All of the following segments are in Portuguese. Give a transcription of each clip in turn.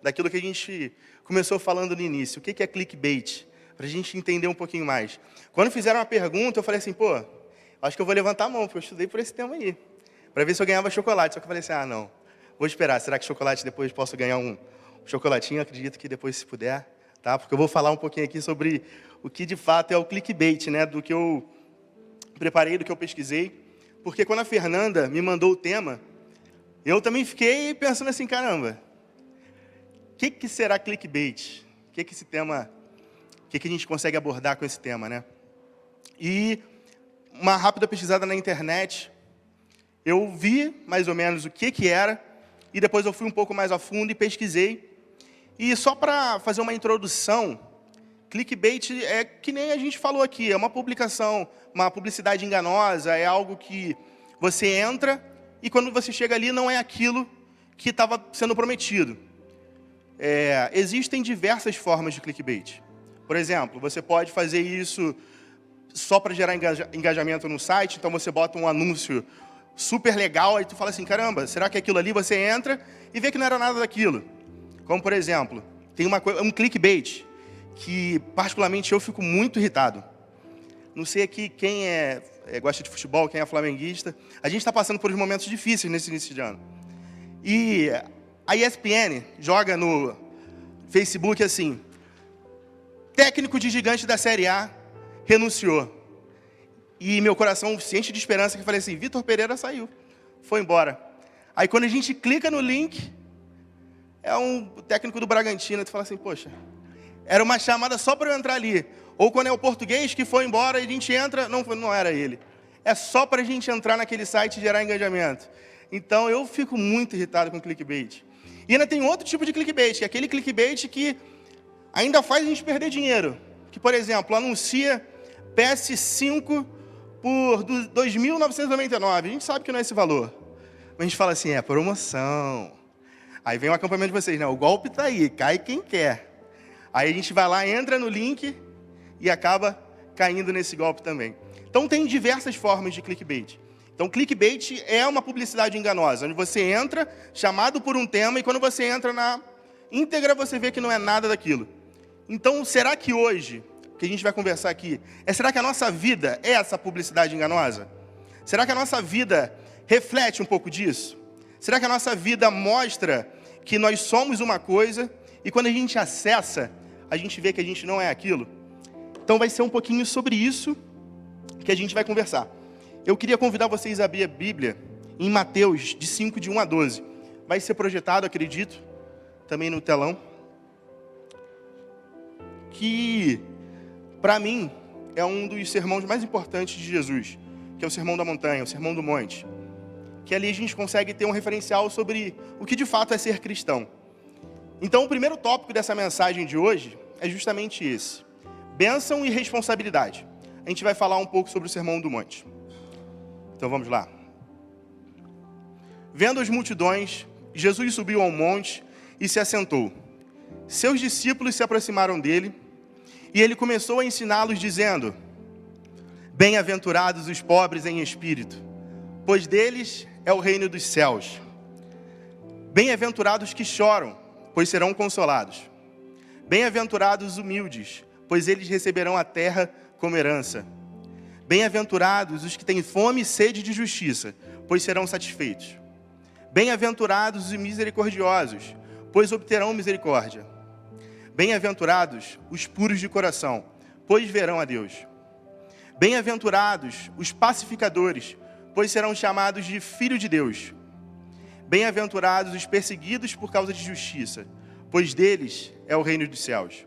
daquilo que a gente começou falando no início. O que é clickbait? Para a gente entender um pouquinho mais. Quando fizeram uma pergunta, eu falei assim, pô, acho que eu vou levantar a mão, porque eu estudei por esse tema aí, para ver se eu ganhava chocolate. Só que eu falei assim, não, vou esperar. Será que chocolate depois posso ganhar um chocolatinho? Acredito que depois, se puder, tá? Porque eu vou falar um pouquinho aqui sobre o que de fato é o clickbait, né? Do que eu preparei, do que eu pesquisei. Porque quando a Fernanda me mandou o tema, eu também fiquei pensando assim, caramba, o que será clickbait? O que esse tema, o que a gente consegue abordar com esse tema, né? E uma rápida pesquisada na internet, eu vi mais ou menos o que era, e depois eu fui um pouco mais a fundo e pesquisei. E só para fazer uma introdução, clickbait é que nem a gente falou aqui, é uma publicação, uma publicidade enganosa, é algo que você entra e quando você chega ali não é aquilo que estava sendo prometido. Existem diversas formas de clickbait. Por exemplo, você pode fazer isso só para gerar engajamento no site, então você bota um anúncio super legal, aí tu fala assim, caramba, será que é aquilo ali? Você entra e vê que não era nada daquilo. Como, por exemplo, tem um clickbait que, particularmente, eu fico muito irritado. Não sei aqui quem gosta de futebol, quem é flamenguista. A gente está passando por uns momentos difíceis nesse início de ano. E a ESPN joga no Facebook assim, técnico de gigante da Série A renunciou. E meu coração se enche de esperança, que eu falei assim, Vitor Pereira saiu, foi embora. Aí quando a gente clica no link, é um técnico do Bragantino, tu fala assim, poxa, era uma chamada só para eu entrar ali. Ou quando é o português que foi embora, a gente entra, não era ele. É só para a gente entrar naquele site e gerar engajamento. Então eu fico muito irritado com clickbait. E ainda tem outro tipo de clickbait, que é aquele clickbait que ainda faz a gente perder dinheiro. Que, por exemplo, anuncia PS5 por 2.999. A gente sabe que não é esse valor. Mas a gente fala assim, é promoção. Aí vem o acampamento de vocês, né? O golpe está aí, cai quem quer. Aí a gente vai lá, entra no link e acaba caindo nesse golpe também. Então tem diversas formas de clickbait. Então clickbait é uma publicidade enganosa, onde você entra chamado por um tema e quando você entra na íntegra você vê que não é nada daquilo. Então será que hoje, que a gente vai conversar aqui, será que a nossa vida é essa publicidade enganosa? Será que a nossa vida reflete um pouco disso? Será que a nossa vida mostra que nós somos uma coisa e quando a gente acessa, a gente vê que a gente não é aquilo? Então vai ser um pouquinho sobre isso que a gente vai conversar. Eu queria convidar vocês a abrir a Bíblia em Mateus, de 5, de 1 a 12. Vai ser projetado, acredito, também no telão. Que, para mim, é um dos sermões mais importantes de Jesus, que é o Sermão da Montanha, o Sermão do Monte. Que ali a gente consegue ter um referencial sobre o que de fato é ser cristão. Então, o primeiro tópico dessa mensagem de hoje é justamente esse. Bênção e responsabilidade. A gente vai falar um pouco sobre o Sermão do Monte. Então, vamos lá. Vendo as multidões, Jesus subiu ao monte e se assentou. Seus discípulos se aproximaram dele e ele começou a ensiná-los dizendo: bem-aventurados os pobres em espírito, pois deles é o reino dos céus. Bem-aventurados que choram, pois serão consolados. Bem-aventurados os humildes, pois eles receberão a terra como herança. Bem-aventurados os que têm fome e sede de justiça, pois serão satisfeitos. Bem-aventurados os misericordiosos, pois obterão misericórdia. Bem-aventurados os puros de coração, pois verão a Deus. Bem-aventurados os pacificadores, pois serão chamados de filho de Deus. Bem-aventurados os perseguidos por causa de justiça, pois deles é o reino dos céus.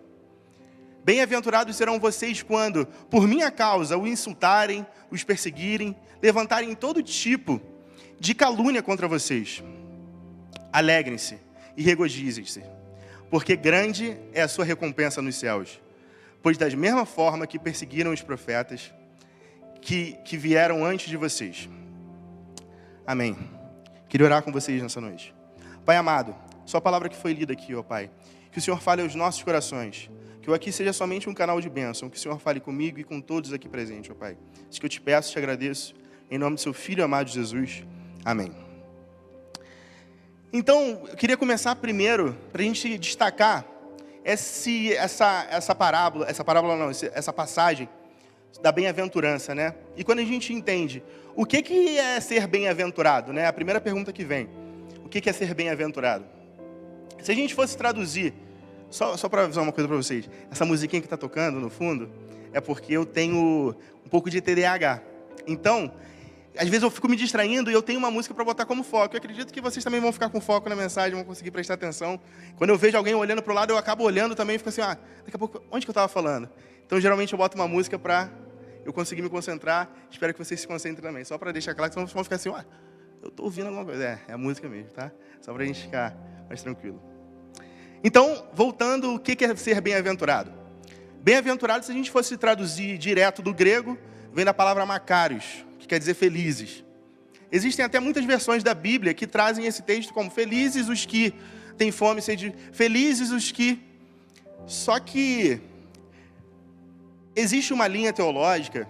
Bem-aventurados serão vocês quando, por minha causa, o insultarem, os perseguirem, levantarem todo tipo de calúnia contra vocês. Alegrem-se e regozijem-se, porque grande é a sua recompensa nos céus. Pois da mesma forma que perseguiram os profetas que vieram antes de vocês. Amém. Queria orar com vocês nessa noite. Pai amado, sua palavra que foi lida aqui, ó Pai, que o Senhor fale aos nossos corações, que eu aqui seja somente um canal de bênção, que o Senhor fale comigo e com todos aqui presentes, ó Pai. Isso que eu te peço, te agradeço, em nome do seu Filho amado Jesus. Amém. Então, eu queria começar primeiro, para a gente destacar essa passagem da bem-aventurança, né? E quando a gente entende o que é ser bem-aventurado, né? A primeira pergunta que vem, o que é ser bem-aventurado? Se a gente fosse traduzir, só para avisar uma coisa para vocês, essa musiquinha que está tocando no fundo, é porque eu tenho um pouco de TDAH. Então, às vezes eu fico me distraindo e eu tenho uma música para botar como foco. Eu acredito que vocês também vão ficar com foco na mensagem, vão conseguir prestar atenção. Quando eu vejo alguém olhando para o lado, eu acabo olhando também e fico assim, daqui a pouco, onde que eu estava falando? Então, geralmente eu boto uma música para eu conseguir me concentrar. Espero que vocês se concentrem também. Só para deixar claro que vocês vão ficar assim, eu estou ouvindo alguma coisa. É a música mesmo, tá? Só para a gente ficar mais tranquilo. Então, voltando, o que é ser bem-aventurado? Bem-aventurado, se a gente fosse traduzir direto do grego, vem da palavra makarios, que quer dizer felizes. Existem até muitas versões da Bíblia que trazem esse texto como felizes os que têm fome e sede, felizes os que... Só que existe uma linha teológica,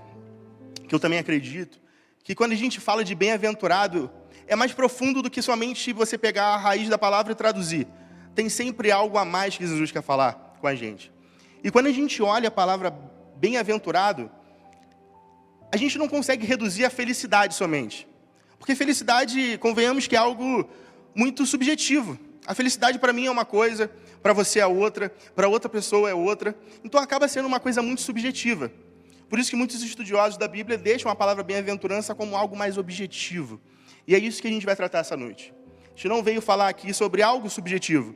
que eu também acredito, que quando a gente fala de bem-aventurado, é mais profundo do que somente você pegar a raiz da palavra e traduzir. Tem sempre algo a mais que Jesus quer falar com a gente. E quando a gente olha a palavra bem-aventurado, a gente não consegue reduzir a felicidade somente. Porque felicidade, convenhamos que é algo muito subjetivo. A felicidade para mim é uma coisa, para você é outra, para outra pessoa é outra. Então acaba sendo uma coisa muito subjetiva. Por isso que muitos estudiosos da Bíblia deixam a palavra bem-aventurança como algo mais objetivo. E é isso que a gente vai tratar essa noite. A gente não veio falar aqui sobre algo subjetivo,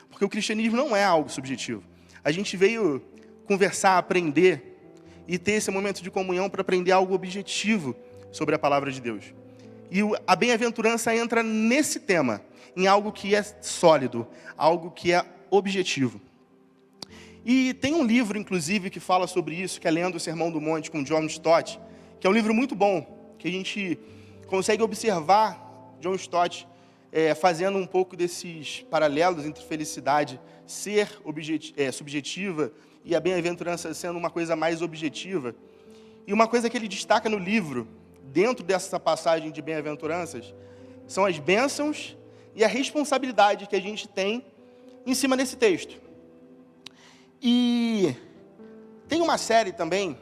porque o cristianismo não é algo subjetivo. A gente veio conversar, aprender e ter esse momento de comunhão para aprender algo objetivo sobre a palavra de Deus. E a bem-aventurança entra nesse tema, em algo que é sólido, algo que é objetivo. E tem um livro, inclusive, que fala sobre isso, que é Lendo o Sermão do Monte, com John Stott, que é um livro muito bom, que a gente consegue observar John Stott fazendo um pouco desses paralelos entre felicidade ser subjetiva e a bem-aventurança sendo uma coisa mais objetiva. E uma coisa que ele destaca no livro, dentro dessa passagem de bem-aventuranças, são as bênçãos e a responsabilidade que a gente tem em cima desse texto. E tem uma série também,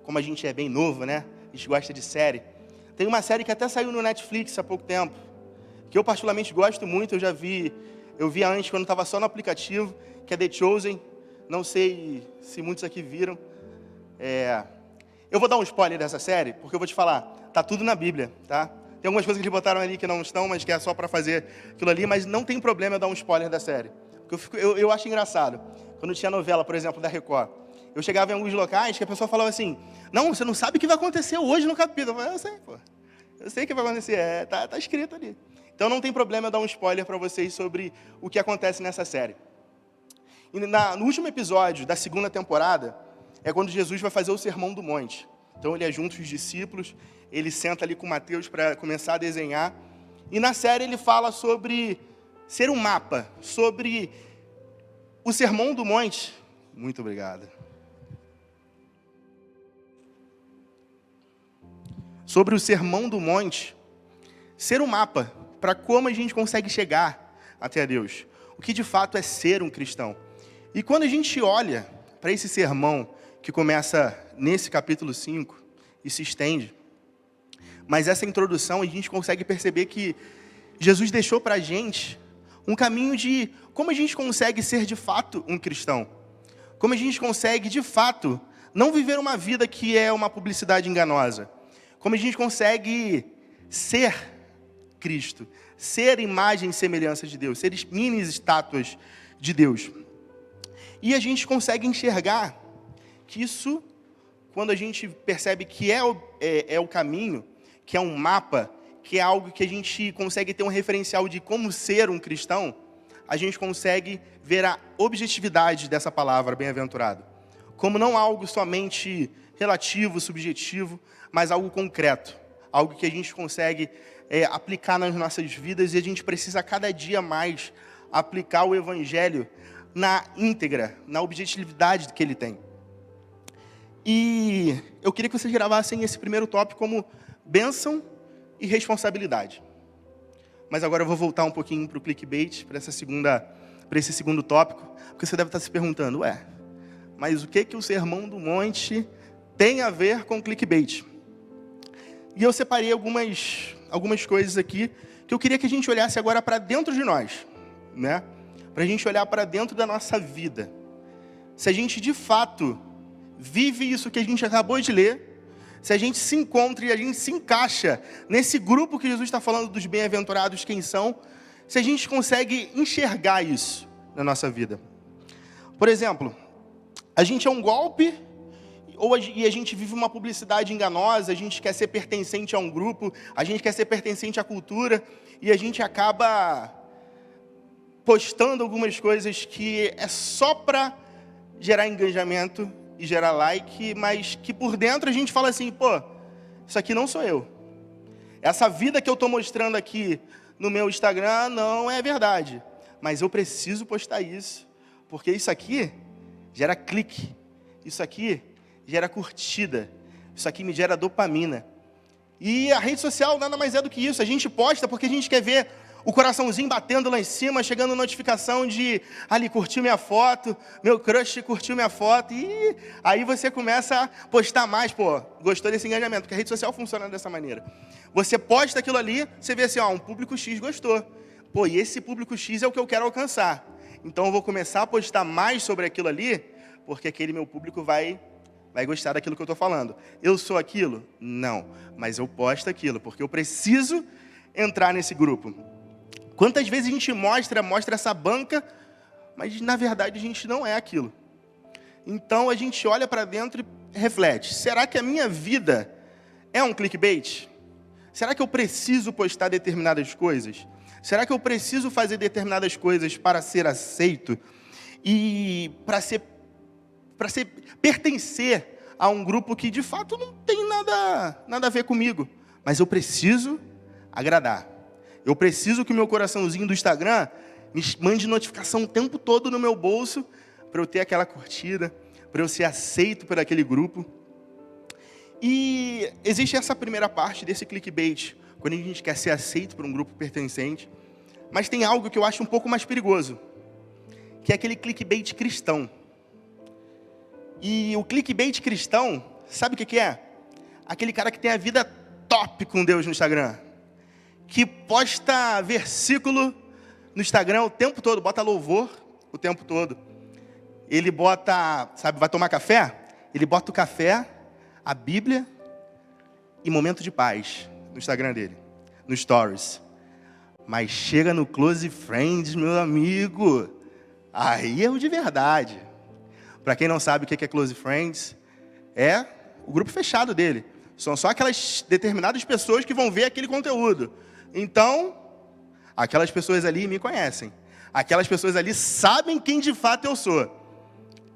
como a gente é bem novo, né? A gente gosta de série. Tem uma série que até saiu no Netflix há pouco tempo, que eu particularmente gosto muito, eu vi antes quando estava só no aplicativo, que é The Chosen. Não sei se muitos aqui viram. Eu vou dar um spoiler dessa série, porque eu vou te falar, tá tudo na Bíblia, tá? Tem algumas coisas que eles botaram ali que não estão, mas que é só para fazer aquilo ali, mas não tem problema eu dar um spoiler da série. Porque eu acho engraçado. Quando tinha novela, por exemplo, da Record, eu chegava em alguns locais que a pessoa falava assim, não, você não sabe o que vai acontecer hoje no capítulo. Eu falei, eu sei, pô. Eu sei o que vai acontecer, tá escrito ali. Então não tem problema eu dar um spoiler para vocês sobre o que acontece nessa série. E no último episódio da segunda temporada, é quando Jesus vai fazer o Sermão do Monte. Então ele é junto com os discípulos, ele senta ali com Mateus para começar a desenhar. E na série ele fala sobre ser um mapa, sobre o Sermão do Monte. Muito obrigado. Sobre o Sermão do Monte, ser um mapa para como a gente consegue chegar até Deus. O que de fato é ser um cristão. E quando a gente olha para esse sermão que começa nesse capítulo 5 e se estende, mas essa introdução a gente consegue perceber que Jesus deixou para a gente um caminho de como a gente consegue ser de fato um cristão. Como a gente consegue de fato não viver uma vida que é uma publicidade enganosa. Como a gente consegue ser Cristo, ser imagem e semelhança de Deus, ser mini estátuas de Deus. E a gente consegue enxergar que isso, quando a gente percebe que é o caminho, que é um mapa, que é algo que a gente consegue ter um referencial de como ser um cristão, a gente consegue ver a objetividade dessa palavra, bem-aventurado. Como não algo somente relativo, subjetivo, mas algo concreto. Algo que a gente consegue aplicar nas nossas vidas e a gente precisa cada dia mais aplicar o Evangelho na íntegra, na objetividade que ele tem. E eu queria que vocês gravassem esse primeiro tópico como bênção e responsabilidade. mas agora eu vou voltar um pouquinho para o clickbait, para esse segundo tópico, porque você deve estar se perguntando, mas o que o Sermão do Monte tem a ver com clickbait? E eu separei algumas coisas aqui que eu queria que a gente olhasse agora para dentro de nós, né? Para a gente olhar para dentro da nossa vida. Se a gente de fato vive isso que a gente acabou de ler, se a gente se encontra e a gente se encaixa nesse grupo que Jesus está falando dos bem-aventurados, quem são, se a gente consegue enxergar isso na nossa vida. Por exemplo, a gente é um golpe, e a gente vive uma publicidade enganosa, a gente quer ser pertencente a um grupo, a gente quer ser pertencente à cultura, e a gente acaba postando algumas coisas que é só para gerar engajamento e gerar like, mas que por dentro a gente fala assim, isso aqui não sou eu. Essa vida que eu estou mostrando aqui no meu Instagram não é verdade, mas eu preciso postar isso, porque isso aqui gera clique, isso aqui gera curtida, isso aqui me gera dopamina. E a rede social nada mais é do que isso, a gente posta porque a gente quer ver o coraçãozinho batendo lá em cima, chegando notificação de ali, curtiu minha foto, meu crush curtiu minha foto, e aí você começa a postar mais, gostou desse engajamento, porque a rede social funciona dessa maneira. Você posta aquilo ali, você vê assim, um público X gostou, e esse público X é o que eu quero alcançar, então eu vou começar a postar mais sobre aquilo ali, porque aquele meu público vai gostar daquilo que eu estou falando. Eu sou aquilo? Não, mas eu posto aquilo, porque eu preciso entrar nesse grupo. Quantas vezes a gente mostra essa banca, mas na verdade a gente não é aquilo. Então a gente olha para dentro e reflete, será que a minha vida é um clickbait? Será que eu preciso postar determinadas coisas? Será que eu preciso fazer determinadas coisas para ser aceito? E para pertencer a um grupo que de fato não tem nada a ver comigo, mas eu preciso agradar. Eu preciso que o meu coraçãozinho do Instagram me mande notificação o tempo todo no meu bolso para eu ter aquela curtida, para eu ser aceito por aquele grupo. E existe essa primeira parte desse clickbait, quando a gente quer ser aceito por um grupo pertencente, mas tem algo que eu acho um pouco mais perigoso, que é aquele clickbait cristão. E o clickbait cristão, sabe o que é? Aquele cara que tem a vida top com Deus no Instagram, que posta versículo no Instagram o tempo todo, bota louvor o tempo todo. Ele bota, vai tomar café? Ele bota o café, a Bíblia e momento de paz no Instagram dele, no Stories. Mas chega no Close Friends, meu amigo, aí é o de verdade. Para quem não sabe o que é Close Friends, é o grupo fechado dele. São só aquelas determinadas pessoas que vão ver aquele conteúdo. Então, aquelas pessoas ali me conhecem. Aquelas pessoas ali sabem quem de fato eu sou.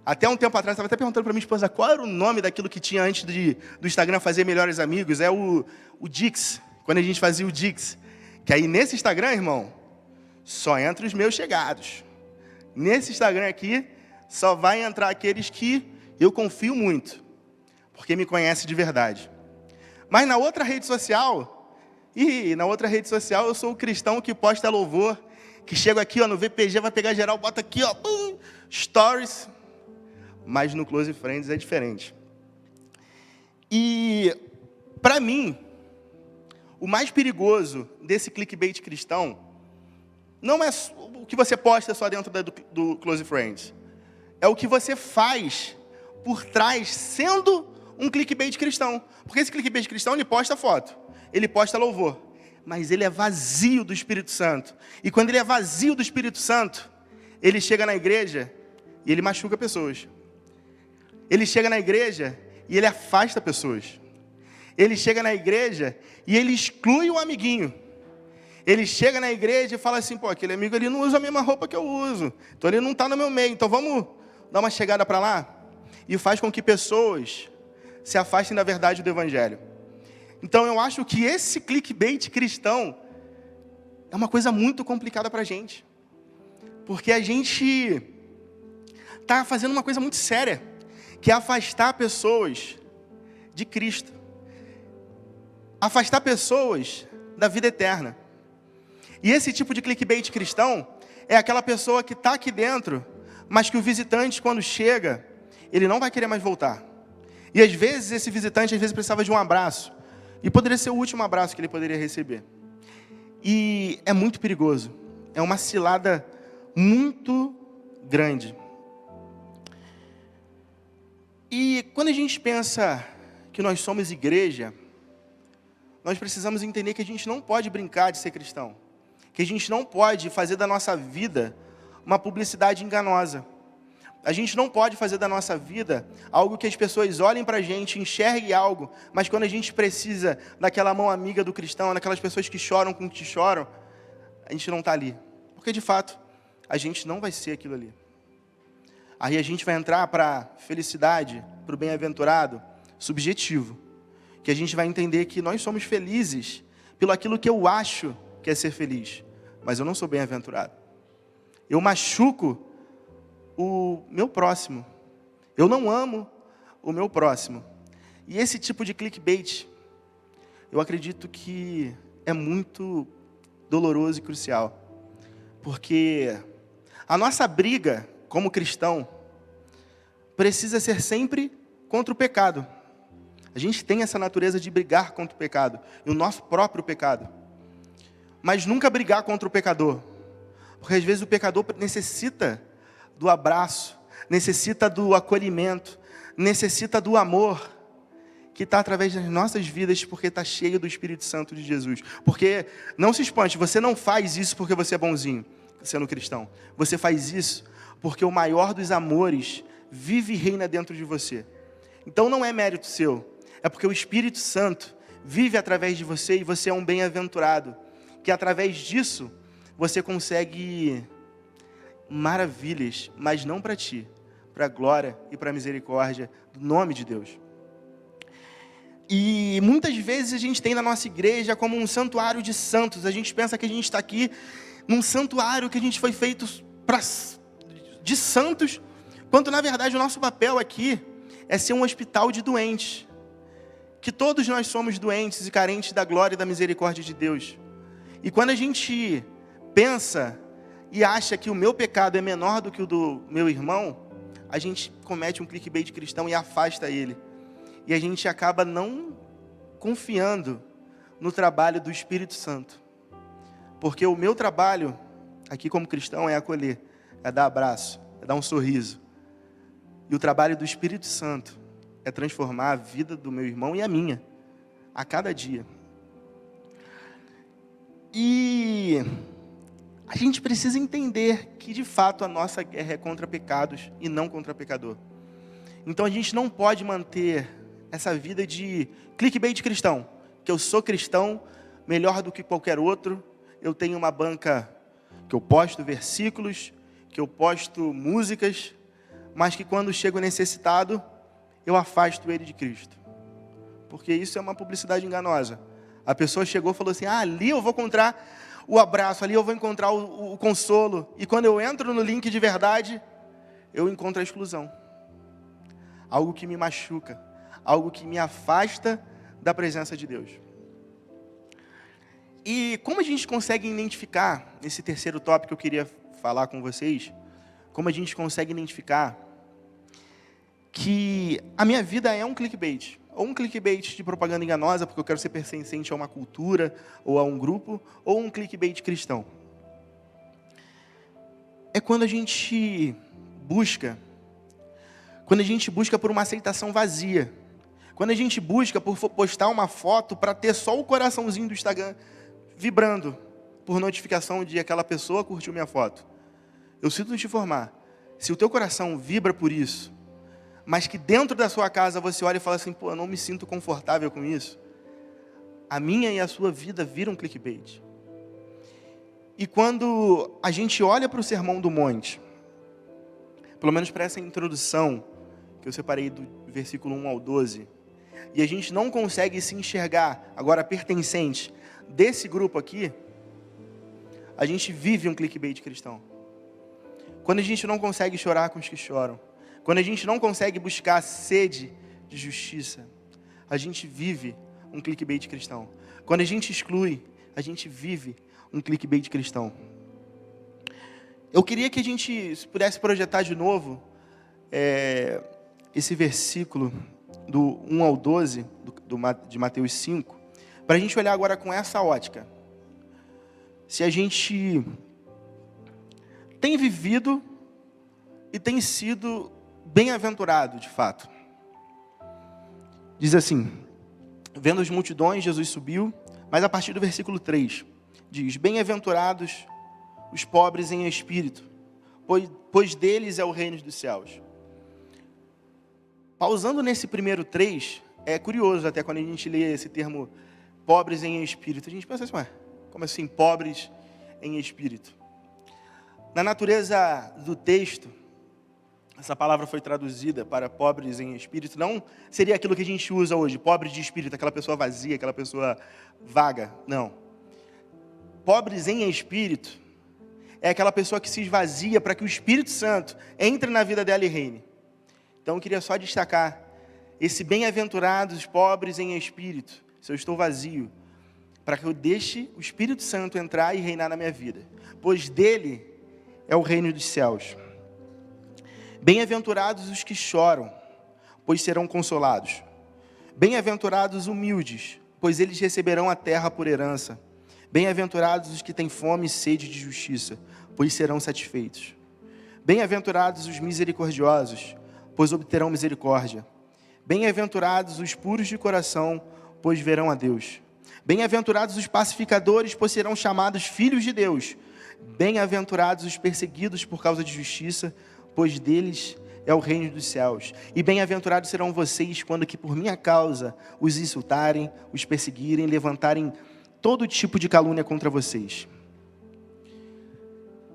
Até um tempo atrás, estava até perguntando para minha esposa qual era o nome daquilo que tinha antes do Instagram fazer melhores amigos. É o Dix, quando a gente fazia o Dix. Que aí nesse Instagram, irmão, só entra os meus chegados. Nesse Instagram aqui, só vai entrar aqueles que eu confio muito, porque me conhecem de verdade. Mas na outra rede social, eu sou o cristão que posta louvor, que chega aqui no VPG, vai pegar geral, bota aqui, stories. Mas no Close Friends é diferente. E, para mim, o mais perigoso desse clickbait cristão não é o que você posta só dentro do Close Friends. É o que você faz por trás, sendo um clickbait cristão. Porque esse clickbait cristão, ele posta foto, ele posta louvor, mas ele é vazio do Espírito Santo. E quando ele é vazio do Espírito Santo, ele chega na igreja e ele machuca pessoas. Ele chega na igreja e ele afasta pessoas. Ele chega na igreja e ele exclui o amiguinho. Ele chega na igreja e fala assim, aquele amigo ali não usa a mesma roupa que eu uso, então ele não está no meu meio, então vamos dar uma chegada para lá? E faz com que pessoas se afastem da verdade do Evangelho. Então eu acho que esse clickbait cristão é uma coisa muito complicada para a gente. Porque a gente está fazendo uma coisa muito séria, que é afastar pessoas de Cristo. Afastar pessoas da vida eterna. E esse tipo de clickbait cristão é aquela pessoa que está aqui dentro, mas que o visitante, quando chega, ele não vai querer mais voltar. E às vezes esse visitante precisava de um abraço. E poderia ser o último abraço que ele poderia receber. E é muito perigoso. É uma cilada muito grande. E quando a gente pensa que nós somos igreja, nós precisamos entender que a gente não pode brincar de ser cristão. Que a gente não pode fazer da nossa vida uma publicidade enganosa. A gente não pode fazer da nossa vida algo que as pessoas olhem para a gente, enxerguem algo, mas quando a gente precisa daquela mão amiga do cristão, daquelas pessoas que choram com que choram, a gente não está ali. Porque, de fato, a gente não vai ser aquilo ali. Aí a gente vai entrar para a felicidade, para o bem-aventurado, subjetivo. Que a gente vai entender que nós somos felizes pelo aquilo que eu acho que é ser feliz. Mas eu não sou bem-aventurado. Eu machuco o meu próximo. Eu não amo o meu próximo. E esse tipo de clickbait, eu acredito que é muito doloroso e crucial. Porque a nossa briga como cristão precisa ser sempre contra o pecado. A gente tem essa natureza de brigar contra o pecado, e o nosso próprio pecado. Mas nunca brigar contra o pecador. Porque às vezes o pecador necessita do abraço, necessita do acolhimento, necessita do amor que está através das nossas vidas, porque está cheio do Espírito Santo de Jesus. Porque, não se espante, você não faz isso porque você é bonzinho, sendo cristão. Você faz isso porque o maior dos amores vive e reina dentro de você. Então não é mérito seu, é porque o Espírito Santo vive através de você e você é um bem-aventurado, que através disso você consegue maravilhas, mas não para ti, para a glória e para a misericórdia do nome de Deus. E muitas vezes a gente tem na nossa igreja como um santuário de santos. A gente pensa que a gente está aqui num santuário que a gente foi feito de santos, quando na verdade o nosso papel aqui é ser um hospital de doentes. Que todos nós somos doentes e carentes da glória e da misericórdia de Deus. E quando a gente pensa e acha que o meu pecado é menor do que o do meu irmão, a gente comete um clickbait cristão e afasta ele. E a gente acaba não confiando no trabalho do Espírito Santo. Porque o meu trabalho aqui como cristão é acolher, é dar abraço, é dar um sorriso. E o trabalho do Espírito Santo é transformar a vida do meu irmão e a minha, a cada dia. E a gente precisa entender que, de fato, a nossa guerra é contra pecados e não contra pecador. Então, a gente não pode manter essa vida de clickbait cristão, que eu sou cristão melhor do que qualquer outro, eu tenho uma banca que eu posto versículos, que eu posto músicas, mas que quando chego necessitado, eu afasto ele de Cristo. Porque isso é uma publicidade enganosa. A pessoa chegou e falou assim, ali eu vou encontrar o abraço, ali eu vou encontrar o consolo. E quando eu entro no link de verdade, eu encontro a exclusão. Algo que me machuca, algo que me afasta da presença de Deus. E como a gente consegue identificar, esse terceiro tópico que eu queria falar com vocês, como a gente consegue identificar que a minha vida é um clickbait, ou um clickbait de propaganda enganosa, porque eu quero ser pertencente a uma cultura, ou a um grupo, ou um clickbait cristão. É quando a gente busca por uma aceitação vazia, quando a gente busca por postar uma foto para ter só o coraçãozinho do Instagram vibrando, por notificação de aquela pessoa curtiu minha foto. Eu sinto te informar, se o teu coração vibra por isso, mas que dentro da sua casa você olha e fala assim, pô, eu não me sinto confortável com isso, a minha e a sua vida viram clickbait. E quando a gente olha para o Sermão do Monte, pelo menos para essa introdução, que eu separei do versículo 1 ao 12, e a gente não consegue se enxergar agora pertencente desse grupo aqui, a gente vive um clickbait cristão. Quando a gente não consegue chorar com os que choram, quando a gente não consegue buscar a sede de justiça, a gente vive um clickbait cristão. Quando a gente exclui, a gente vive um clickbait cristão. Eu queria que a gente pudesse projetar de novo esse versículo do 1 ao 12 de Mateus 5, para a gente olhar agora com essa ótica. Se a gente tem vivido e tem sido bem-aventurado, de fato. Diz assim: vendo as multidões, Jesus subiu, mas a partir do versículo 3, diz: bem-aventurados os pobres em espírito, pois deles é o reino dos céus. Pausando nesse primeiro 3, é curioso até quando a gente lê esse termo pobres em espírito, a gente pensa assim, mas como assim pobres em espírito? Na natureza do texto, essa palavra foi traduzida para pobres em espírito, não seria aquilo que a gente usa hoje, pobre de espírito, aquela pessoa vazia, aquela pessoa vaga, não. Pobres em espírito é aquela pessoa que se esvazia para que o Espírito Santo entre na vida dela e reine. Então eu queria só destacar esse bem-aventurados pobres em espírito, se eu estou vazio, para que eu deixe o Espírito Santo entrar e reinar na minha vida, pois dele é o reino dos céus. Bem-aventurados os que choram, pois serão consolados. Bem-aventurados os humildes, pois eles receberão a terra por herança. Bem-aventurados os que têm fome e sede de justiça, pois serão satisfeitos. Bem-aventurados os misericordiosos, pois obterão misericórdia. Bem-aventurados os puros de coração, pois verão a Deus. Bem-aventurados os pacificadores, pois serão chamados filhos de Deus. Bem-aventurados os perseguidos por causa de justiça, pois deles é o reino dos céus. E bem-aventurados serão vocês quando que por minha causa os insultarem, os perseguirem, levantarem todo tipo de calúnia contra vocês.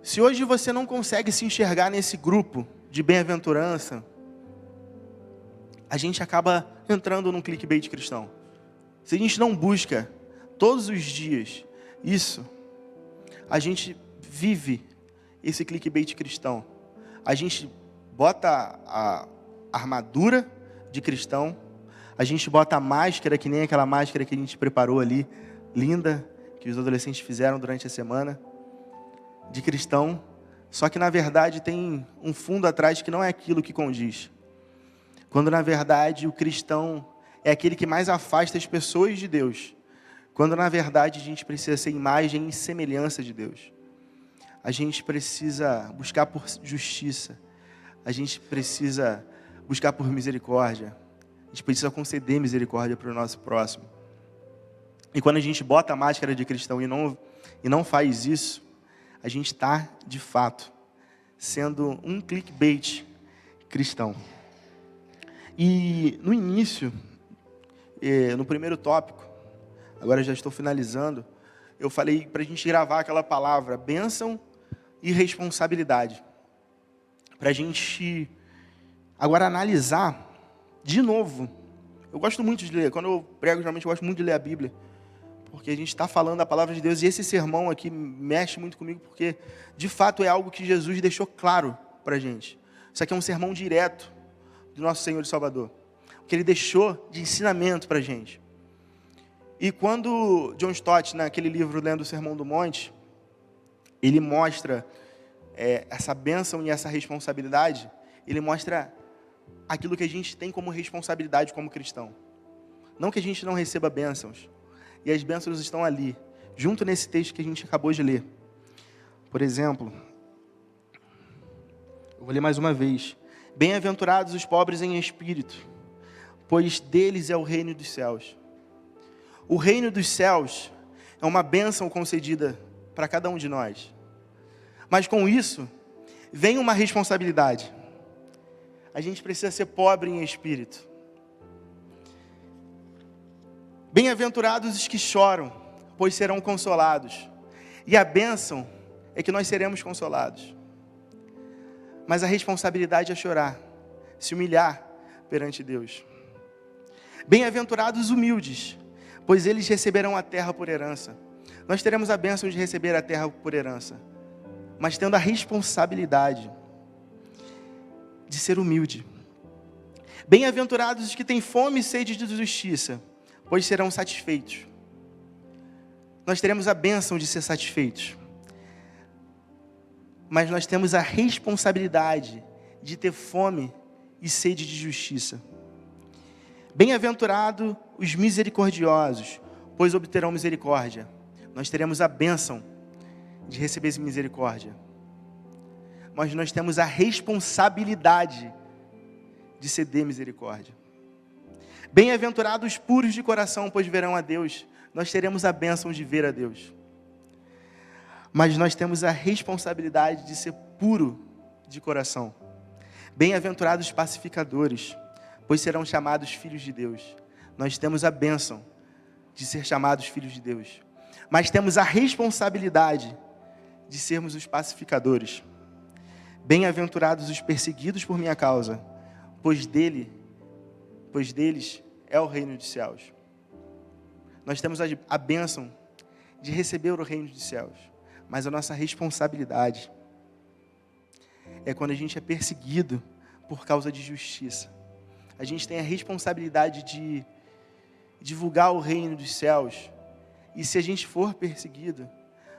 Se hoje você não consegue se enxergar nesse grupo de bem-aventurança, a gente acaba entrando num clickbait cristão. Se a gente não busca todos os dias isso, a gente vive esse clickbait cristão. A gente bota a armadura de cristão, a gente bota a máscara, que nem aquela máscara que a gente preparou ali, linda, que os adolescentes fizeram durante a semana, de cristão, só que na verdade tem um fundo atrás que não é aquilo que condiz. Quando na verdade o cristão é aquele que mais afasta as pessoas de Deus, quando na verdade a gente precisa ser imagem e semelhança de Deus. A gente precisa buscar por justiça, a gente precisa buscar por misericórdia, a gente precisa conceder misericórdia para o nosso próximo. E quando a gente bota a máscara de cristão e não faz isso, a gente está, de fato, sendo um clickbait cristão. E no início, no primeiro tópico, agora já estou finalizando, eu falei para a gente gravar aquela palavra, bênção e responsabilidade. Para a gente agora analisar de novo. Eu gosto muito de ler, quando eu prego, geralmente eu gosto muito de ler a Bíblia, porque a gente está falando da palavra de Deus, e esse sermão aqui mexe muito comigo, porque de fato é algo que Jesus deixou claro para a gente. Isso aqui é um sermão direto do nosso Senhor e Salvador, o que Ele deixou de ensinamento para a gente. E quando John Stott, naquele livro Lendo o Sermão do Monte, ele mostra essa bênção e essa responsabilidade, ele mostra aquilo que a gente tem como responsabilidade como cristão. Não que a gente não receba bênçãos, e as bênçãos estão ali, junto nesse texto que a gente acabou de ler. Por exemplo, eu vou ler mais uma vez. Bem-aventurados os pobres em espírito, pois deles é o reino dos céus. O reino dos céus é uma bênção concedida para cada um de nós. Mas com isso, vem uma responsabilidade. A gente precisa ser pobre em espírito. Bem-aventurados os que choram, pois serão consolados. E a bênção é que nós seremos consolados. Mas a responsabilidade é chorar, se humilhar perante Deus. Bem-aventurados os humildes, pois eles receberão a terra por herança. Nós teremos a bênção de receber a terra por herança, mas tendo a responsabilidade de ser humilde. Bem-aventurados os que têm fome e sede de justiça, pois serão satisfeitos. Nós teremos a bênção de ser satisfeitos. Mas nós temos a responsabilidade de ter fome e sede de justiça. Bem-aventurado os misericordiosos, pois obterão misericórdia. Nós teremos a bênção de receber misericórdia. Mas nós temos a responsabilidade de ceder misericórdia. Bem-aventurados os puros de coração, pois verão a Deus. Nós teremos a bênção de ver a Deus. Mas nós temos a responsabilidade de ser puro de coração. Bem-aventurados os pacificadores, pois serão chamados filhos de Deus. Nós temos a bênção de ser chamados filhos de Deus. Mas temos a responsabilidade de sermos os pacificadores. Bem-aventurados os perseguidos por minha causa, pois deles é o reino dos céus. Nós temos a bênção de receber o reino dos céus, mas a nossa responsabilidade é quando a gente é perseguido por causa de justiça. A gente tem a responsabilidade de divulgar o reino dos céus, e se a gente for perseguido,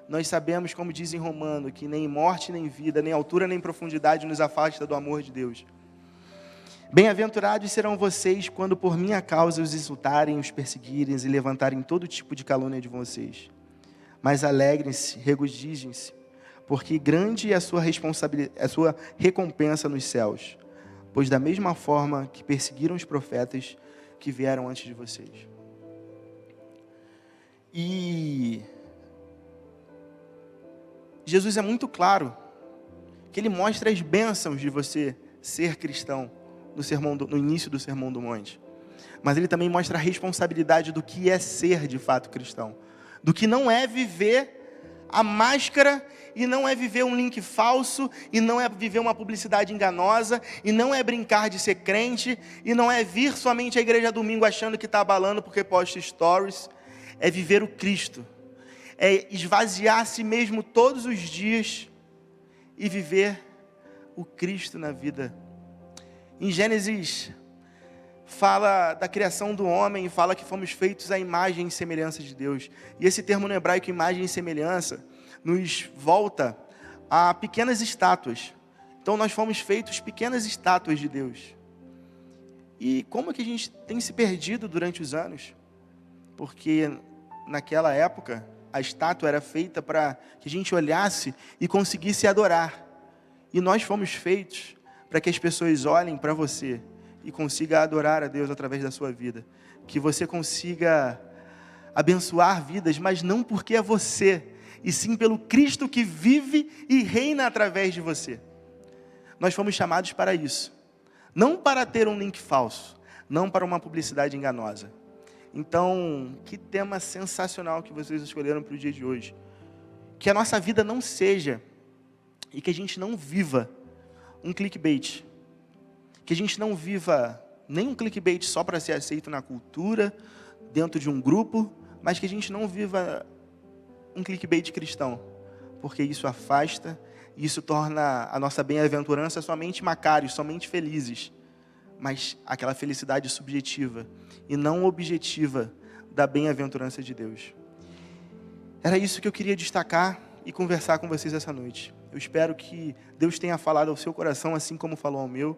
nós sabemos, como diz em Romano, que nem morte, nem vida, nem altura, nem profundidade nos afasta do amor de Deus. Bem-aventurados serão vocês quando por minha causa os insultarem, os perseguirem e levantarem todo tipo de calúnia de vocês. Mas alegrem-se, regozijem-se, porque grande é a sua recompensa nos céus. Pois da mesma forma que perseguiram os profetas que vieram antes de vocês. E Jesus é muito claro que Ele mostra as bênçãos de você ser cristão no início do Sermão do Monte. Mas Ele também mostra a responsabilidade do que é ser de fato cristão. Do que não é viver a máscara, e não é viver um link falso, e não é viver uma publicidade enganosa, e não é brincar de ser crente, e não é vir somente à igreja domingo achando que está abalando porque posta stories. É viver o Cristo. É esvaziar a si mesmo todos os dias e viver o Cristo na vida. Em Gênesis, fala da criação do homem, fala que fomos feitos à imagem e semelhança de Deus. E esse termo no hebraico, imagem e semelhança, nos volta a pequenas estátuas. Então nós fomos feitos pequenas estátuas de Deus. E como que a gente tem se perdido durante os anos? Porque naquela época, a estátua era feita para que a gente olhasse e conseguisse adorar. E nós fomos feitos para que as pessoas olhem para você e consigam adorar a Deus através da sua vida. Que você consiga abençoar vidas, mas não porque é você, e sim pelo Cristo que vive e reina através de você. Nós fomos chamados para isso. Não para ter um link falso, não para uma publicidade enganosa. Então, que tema sensacional que vocês escolheram para o dia de hoje. Que a nossa vida não seja, e que a gente não viva um clickbait. Que a gente não viva nem um clickbait só para ser aceito na cultura, dentro de um grupo, mas que a gente não viva um clickbait cristão. Porque isso afasta, e isso torna a nossa bem-aventurança somente macários, somente felizes. Mas aquela felicidade subjetiva e não objetiva da bem-aventurança de Deus. Era isso que eu queria destacar e conversar com vocês essa noite. Eu espero que Deus tenha falado ao seu coração, assim como falou ao meu,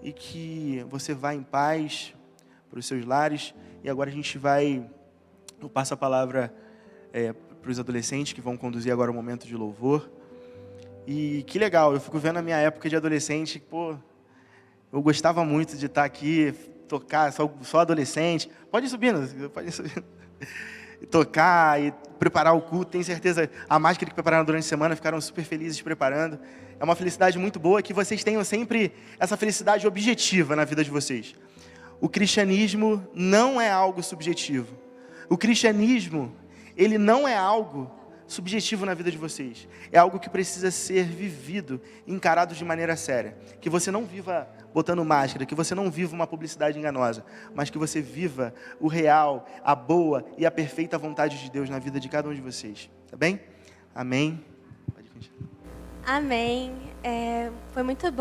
e que você vá em paz para os seus lares. E agora eu passo a palavra para os adolescentes que vão conduzir agora o momento de louvor. E que legal, eu fico vendo a minha época de adolescente, eu gostava muito de estar aqui, tocar, só adolescente. Pode ir subindo, pode ir subindo. Tocar e preparar o culto. Tenho certeza, a máscara que prepararam durante a semana, ficaram super felizes preparando. É uma felicidade muito boa, que vocês tenham sempre essa felicidade objetiva na vida de vocês. O cristianismo não é algo subjetivo. O cristianismo, ele não é algo subjetivo na vida de vocês. É algo que precisa ser vivido, encarado de maneira séria. Que você não viva botando máscara, que você não viva uma publicidade enganosa, mas que você viva o real, a boa e a perfeita vontade de Deus na vida de cada um de vocês. Tá bem? Amém. Pode continuar. Amém. Foi muito bom.